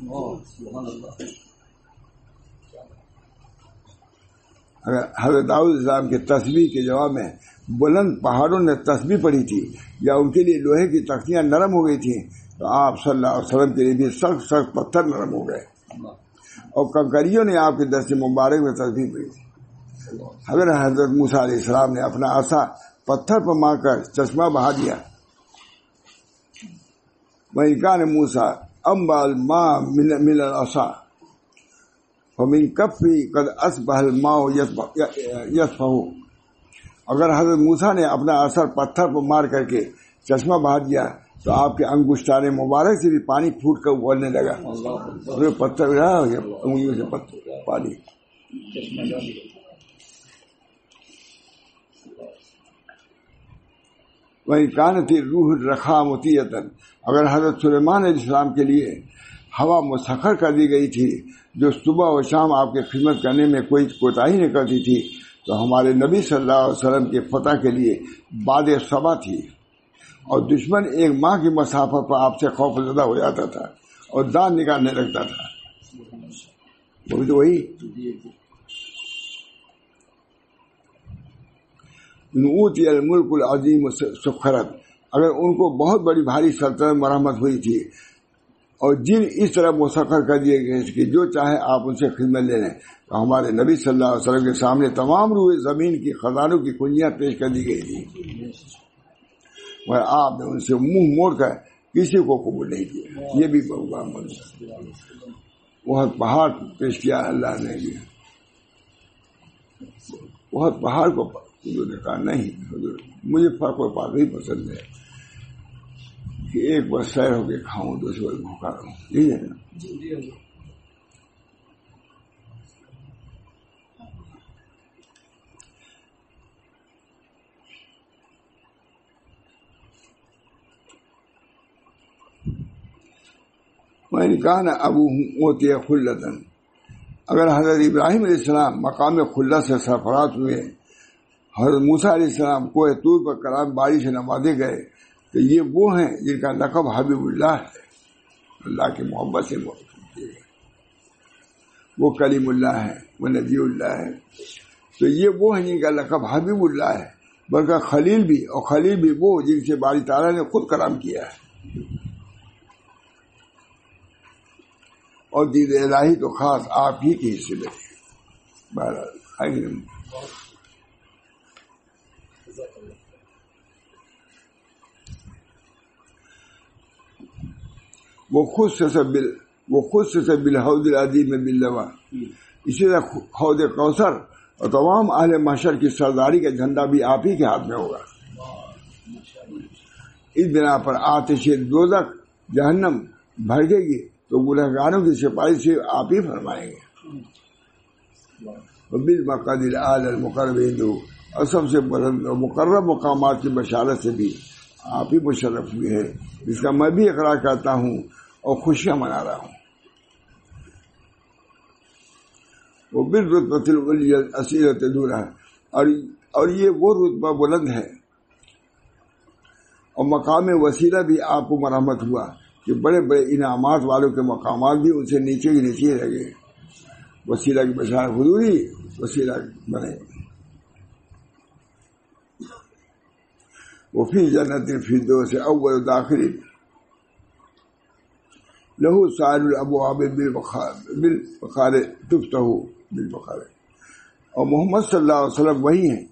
اگر حضرت داؤد علیہ السلام کے تسبیح کے جواب میں بلند پہاڑوں نے تسبیح پڑھی تھی یا ان کے لیے لوہے کی تختیاں نرم ہو گئی تھیں تو آپ صلی اللہ علیہ وسلم کے لیے بھی سخت پتھر نرم ہو گئے، اور کنکریوں نے آپ کے دست مبارک میں تسبیح پڑھی تھی۔ حضرت موسیٰ علیہ السلام نے اپنا عصا پتھر پر مار کر چشمہ بہا دیا۔ وَإِنْ كَانَ مُوسَىٰ أَنْبَأَ الْمَاءَ مِنَ الْعَصَىٰ فَمِنْ كَفِّهِ قَدْ أَصْبَحَ الْمَاءُ يَصْفَحُ، اگر حضرت موسیٰ نے اپنا اثر پتھر پر مار کر کے چشمہ بہا دیا تو آپ کے انگشتان مبارک سے بھی پانی پھوٹ کر ابلنے لگا۔ پتھر ہو گیا، انگلیوں سے پتھر پانی۔ وہی کانتی روح رکھا متیتن، اگر حضرت سلیمان علیہ السلام کے لیے ہوا مسخر کر دی گئی تھی جو صبح و شام آپ کی خدمت کرنے میں کوئی کوتاہی نہیں کرتی تھی، تو ہمارے نبی صلی اللہ علیہ وسلم کے فتح کے لیے باد صبا تھی، اور دشمن ایک ماہ کی مسافت پر آپ سے خوف زدہ ہو جاتا تھا اور دان نکالنے لگتا تھا۔ وہ تو وہی نعوتی الملک العظیم سخرت، اگر ان کو بہت بڑی بھاری سلطنت مرحمت ہوئی تھی اور جن اس طرح مسخر کر دیے گئے کہ جو چاہے آپ ان سے خدمت لے لیں، تو ہمارے نبی صلی اللہ علیہ وسلم کے سامنے تمام روئے زمین کی خزانوں کی کنجیاں پیش کر دی گئی تھی، مگر آپ نے ان سے منہ موڑ کر کسی کو قبول نہیں کیا۔ یہ بھی بہت پہاڑ پیش کیا اللہ نے، بہت پہاڑ کو حضور نے کہا نہیں، حضور مجھے فرق و پاکی پسند ہے کہ ایک بار سیر ہو کے کھاؤں، دوسری بار بھوکا رہوں، یہی ہے نا۔ میں نے کہا نا ابو موتی خلتن، اگر حضرت ابراہیم علیہ السلام مقام خلت سے سرفراز ہوئے، حضرت موسیٰ علیہ السلام کوہ طور پر کلام باری سے نوازے گئے، تو یہ وہ ہیں جن کا لقب حبیب اللہ ہے۔ اللہ کی محبت سے محبت کی ہے. وہ کلیم اللہ ہے، وہ نبی اللہ ہے. تو یہ وہ نہیں کہ لقب حبیب اللہ ہے، بلکہ خلیل بھی، اور خلیل بھی وہ جن سے باری تعالیٰ نے خود کلام کیا ہے. اور دید الہی تو خاص آپ ہی کے حصے میں ہے. بہرحال وہ خود سے بالحوض العظیم باللوا، اسی طرح حوض کوثر اور تمام اہل محشر کی سرداری کا جھنڈا بھی آپ ہی کے ہاتھ میں ہوگا. اس بنا پر آتش دوزخ جہنم بھڑکے گی تو گنہگاروں کی سپاہی سے آپ ہی فرمائیں گے. بالمقعد الاعلی المقرب، اور سب سے بلند اور مقرب مقامات کی بشارت سے بھی آپ ہی مشرف ہوئے ہیں، جس کا میں بھی اقرار کرتا ہوں اور خوشیاں منا رہا ہوں. وہ بالرتبۃ العلی اصیلۃ دورہ، اور یہ وہ رتبہ بلند ہے اور مقام وسیلہ بھی آپ کو مرحمت ہوا کہ بڑے بڑے انعامات والوں کے مقامات بھی ان سے نیچے ہی نیچے رہ گئے. وسیلہ کی بشارت حضوری وسیلہ بنے. وہ فی جنت الفردوس اول داخل لہو سائر الابواب بالبخار تفتح بالبخار. اور محمد صلی اللہ علیہ وسلم وہی ہیں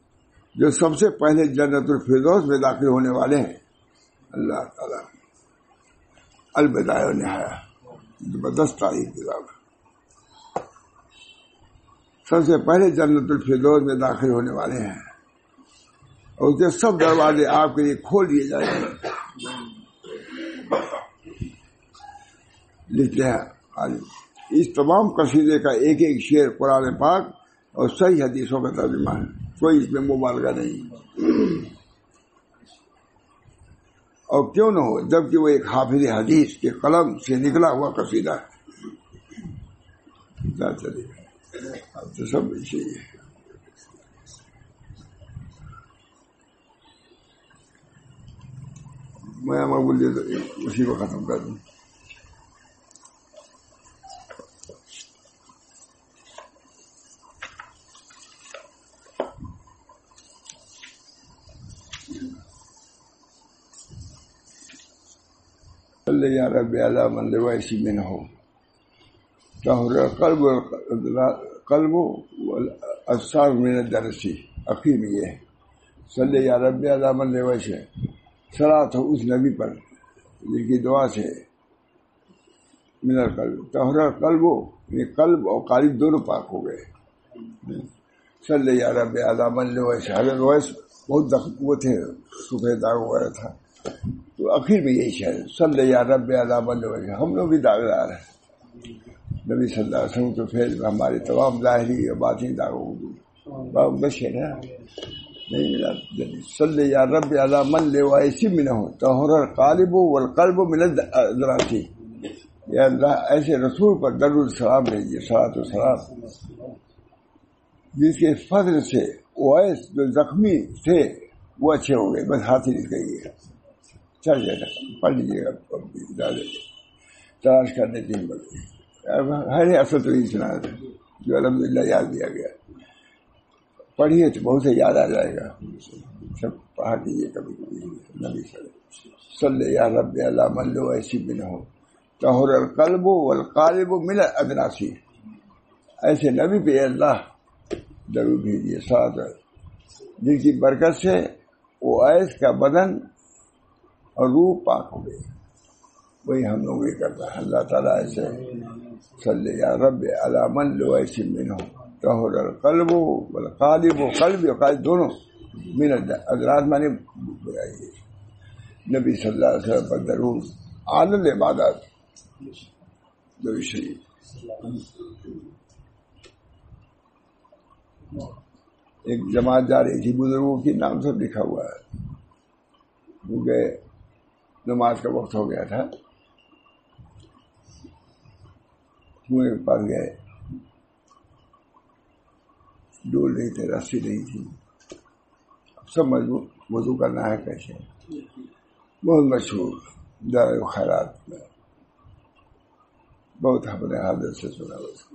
جو سب سے پہلے جنت الفردوس میں داخل ہونے والے ہیں. اللہ تعالی البدایہ و نہایہ زبردست تاریخ کتاب، سب سے پہلے جنت الفردوس میں داخل ہونے والے ہیں اور اس کے سب دروازے آپ کے لیے کھول دیے جائیں گے. لکھتے ہیں اس تمام قصیدے کا ایک ایک شعر قرآن پاک اور صحیح حدیثوں کا ترجمہ ہے، کوئی اس میں مبالغہ نہیں. اور کیوں نہ ہو جبکہ وہ ایک حافظ حدیث کے قلم سے نکلا ہوا قصیدہ ہے. اب تو سب چاہیے. میں مقبول دے تو اسی کو ختم کر دوں. صلی یا رب علی من لویسی من ہو طہر قلب والابصار من الدرسی. اخیر میں یہ ہے صلی یا رب علی من لویسی، صلاۃ ہو اس نبی پر جن کی دعا سے من القلب طہر قلب، قلب اور قالب دونوں پاک ہو گئے. صلی یا رب علی من لویسی، حضرت ویس بہت وہ تھے، سفید داغ وغیرہ تھا. تو آخر میں یہی شعر صلی یا رب علی من لویسی. ہم لوگ بھی داغدار ہیں، نبی صلی اللہ علیہ وسلم تو پھر ہمارے تمام ظاہری اور باطنی داغوں کو بس ہے نا نہیں ملا. صلی یا رب علی من لویسی منہ طہر القالب والقلب من الدراسی. یا اللہ ایسے رسول پر درود السلام بھیجیے، صلاۃ والسلام، جس کے فضل سے اویس جو زخمی تھے وہ اچھے ہو گئے. بس ہاتھ ہی نکل گئے. چل جائے گا، پڑھ لیجیے گا، تلاش کرنے کی ہمت. ہر اصل تو یہ سنا تھا جو الحمدللہ یاد دیا گیا. پڑھیے تو بہت سے یاد آ جائے گا. سب پڑھا دیجیے کبھی کبھی. نبی صلی یا رب علی من لویسی منہ طہر القلب والقالب من الادناسی. ایسے نبی پہ اللہ ضرور بھیجیے ساتھ، جن کی برکت سے وہ ایس کا بدن اور روح پاک ہو گئی. وہی ہم لوگ یہ کرتا ہے. اللہ تعالیٰ ایسے صلی یا رب علی من لویسی منہ طہر القلب والقالب، قلب اور قالب دونوں من الادناس مانے بلائیے. نبی صلی اللہ علیہ وسلم پر درود عادل عبادات درود شریف. ایک جماعت جا رہی تھی، بزرگوں کی نام سب لکھا ہوا ہے. کیونکہ نماز کا وقت ہو گیا تھا، کنویں کے پاس گئے، ڈول نہیں تھے، رسی نہیں تھی. سب وضو کرنا ہے کیسے. بہت مشہور دار خیرات میں بہت اپنے حضرت سے سنا اس کو.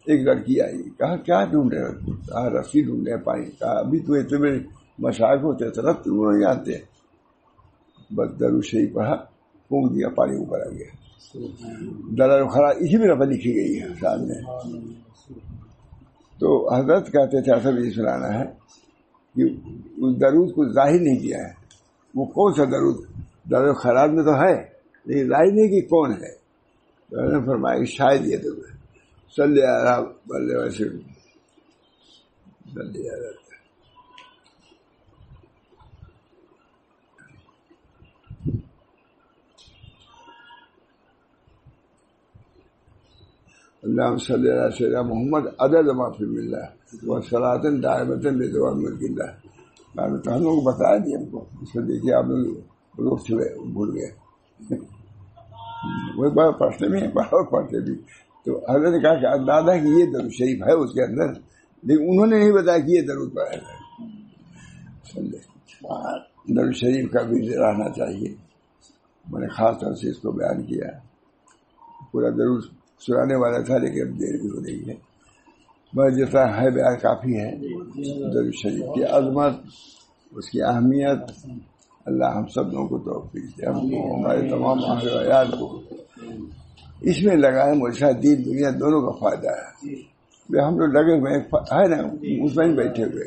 ایک لڑکی آئی, کہا کیا ڈھونڈ رہے ہو؟ کہا رسی ڈھونڈ رہے پانی. کہا ابھی تو اتنے مشائخ ہوتے طرف تم نہیں جانتے. بس درود شریف پڑھا, پھونک دیا, پانی اوپر آ گیا. دلال خرا اسی میں رفع لکھی گئی ہے سامنے. تو حضرت کہتے تھے اصل یہ سنانا ہے کہ اس درود کو ظاہر نہیں کیا ہے. وہ کون سا درود دلال خراج میں تو ہے لیکن ظاہر نہیں کہ کون ہے. تو انہوں نے فرمایا کہ شاید یہ درود ہے صلی اللہ علیہ وسلم. اللہم صلی اللہ سیدنا محمد عدد ما فی اللہ وصلاۃ دائمۃ بدوام ملک اللہ. تو ہم لوگوں کو بتایا نہیں ہم کو, اس کو دیکھیے آپ لوگ چھوڑے بھول گئے. وہ بڑا پڑھتے بھی ہیں, بڑا پڑھتے بھی. تو حضرت نے کہا کہ اندازہ کہ یہ درود شریف ہے اس کے اندر, لیکن انہوں نے نہیں بتایا کہ یہ درود پڑھا ہے. درود شریف کا بھی رہنا چاہیے. میں نے خاص طور سے اس کو بیان کیا. پورا درود سنانے والا تھا لیکن اب دیر بھی ہو رہی ہے. بس جتنا ہے بیان کافی ہے. درود شریف کی عظمت, اس کی اہمیت, اللہ ہم سب لوگوں کو توفیق دے, ہم کو ہمارے تمام اہل عیال کو اس میں لگا ہے. مجھے دین دنیا دونوں کا فائدہ ہے. ہم لوگ لگے ہوئے ہے نا, اس میں بیٹھے ہوئے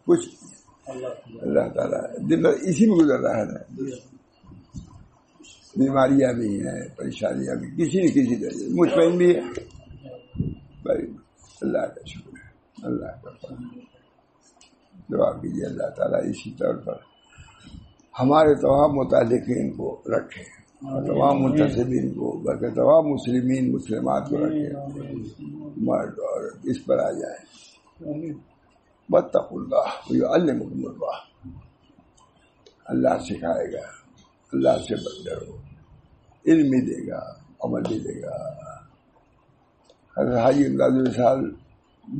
کچھ اللہ تعالیٰ دن اسی میں گزر رہا ہے نا. بیماریاں بھی ہیں, پریشانیاں بھی, کسی نہ کسی طرح مطمئن بھی ہے. اللہ کا شکر ہے, اللہ کا فضل. دعا کیجیے اللہ تعالیٰ اسی طور پر ہمارے تمام متعلقین کو رکھے, تمام منتصبین کو, بلکہ تمام مسلمین مسلمات کو رکھے, مرد اور اس پر آ جائے. واتقوا اللہ ویعلمکم اللہ. اللہ سکھائے گا, اللہ سے ڈرو, علم بھی دے گا, عمل بھی دے گا. حضرت حاجی امداد صاحب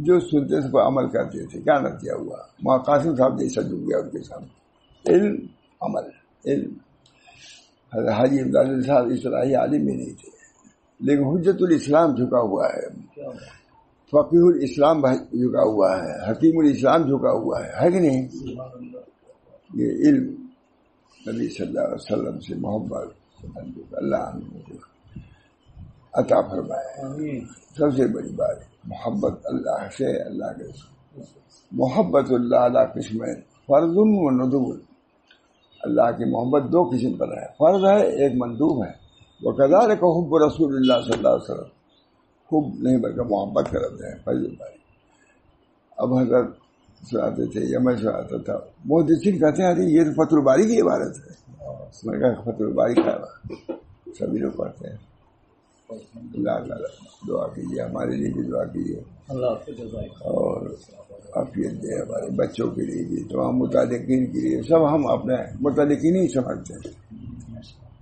جو سنتے تھے عمل کرتے تھے, کیا نتیجہ ہوا؟ وہاں قاسم صاحب جیسا جھک گیا ان کے سامنے. علم عمل علم. حضرت حاجی امداد صاحب اصطلاحی عالم بھی نہیں تھے, لیکن حجت الاسلام جھکا ہوا ہے, فقیہ الاسلام جھکا ہوا ہے, حکیم الاسلام جھکا ہوا ہے کہ نہیں؟ یہ علم نبی صلی اللہ علیہ وسلم سے محبت اللہ عطا فرمائے. سب سے بڑی بات محبت اللہ سے, اللہ کے محبت اللہ علیہ قسمیں فرض و ندوب. اللہ کی محبت دو قسم پر ہے, فرض ہے ایک مندوب ہے. وکذالک حب رسول اللہ صلی اللہ علیہ وسلم, خوب نہیں بلکہ محبت کرتے ہیں فرض باری. اب حضرت سناتے تھے یا میں سناتا تھا, محدثین کہتے ہیں یہ تو فتح الباری کی عبارت ہے. میں کہا فتح الباری کا سبھی لوگ پڑھتے ہیں. اللہ تعالیٰ دعا کیجیے, ہمارے لیے بھی دعا کیجیے, اور عافیت دے ہمارے بچوں کے لیے بھی, تمام متعلقین کے لیے. سب ہم اپنے متعلقین ہی سمجھتے ہیں,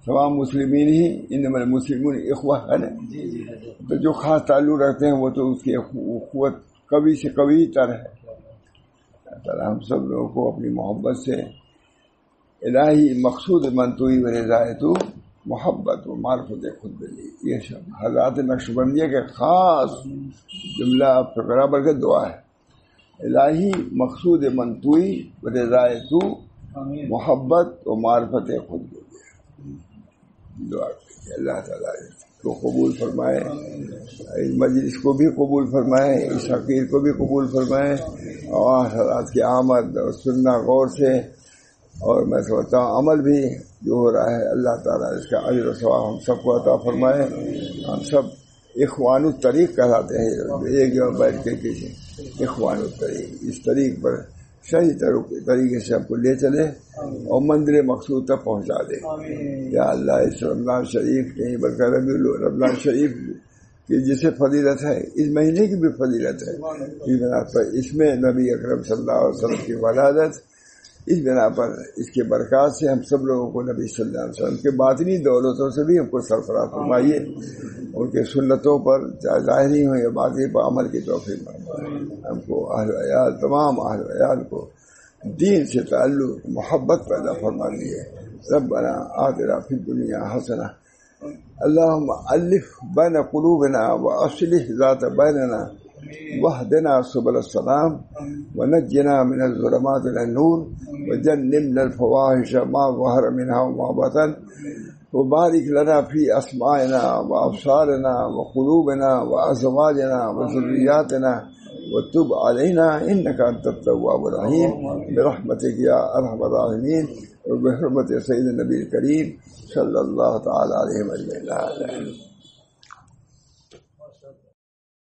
تمام مسلمین ہی, انما المسلمون اخوہ ہے نا. تو جو خاص تعلق رکھتے ہیں وہ تو اس کی اخوت قوی سے قوی تر ہے. تعالیٰ ہم سب لوگوں کو اپنی محبت سے الہی مقصود منتوی و رضایتو محبت و معرفت خود بلی, یہ سب حضرات نقشبندیہ کے خاص جملہ فقرہ بلکہ دعا ہے. الہی مقصود منتوی و رضایتو محبت و معرفت خود بلی. دعا کیجیے اللہ تعالیٰ کو قبول فرمائے, اس مجلس کو بھی قبول فرمائے, اس حقیر کو بھی قبول فرمائے, اور حضرات کی آمد اور سننا غور سے. اور میں سمجھتا ہوں عمل بھی جو ہو رہا ہے اللہ تعالیٰ اس کا اجر و ثواب ہم سب کو عطا فرمائے. ہم سب اخوان الطریق کہلاتے ہیں, ایک جگہ بیٹھ کے کسی اخوان الطریق, اس طریق پر صحیح طریقے سے ہم کو لے چلے اور منزل مقصود تک پہنچا دے. یا اللہ اس رمضان شریف نہیں بلکہ رمضان شریف کی جسے فضیلت ہے, اس مہینے کی بھی فضیلت ہے. اس بنا پر اس میں نبی اکرم صلی اللہ علیہ وسلم کی ولادت, اس بنا پر اس کے برکات سے ہم سب لوگوں کو نبی صلی اللہ علیہ وسلم کے باطنی دولتوں سے بھی ہم کو سرفراز فرمائیے. ان کے سنتوں پر چاہے ظاہری ہوں یا باطنی پر عمل کی توفیق فرمائیے. ہم کو اہل عیال, تمام اہل عیال کو دین سے تعلق محبت پیدا فرما لیے. ربنا آتنا فی الدنیا حسنہ اللهم ألف بين قلوبنا وأصلح ذات بيننا واهدنا سبل السلام ونجنا من الظلمات إلى النور وجنبنا الفواحش ما ظهر منها وما بطن وبارك لنا في أسماعنا وأبصارنا وقلوبنا وأزواجنا وذرياتنا وتب علينا إنك أنت التواب الرحيم برحمتك يا أرحم الراحمين وبحرمة سيد النبي الكريم صلى الله تعالى عليه وسلم.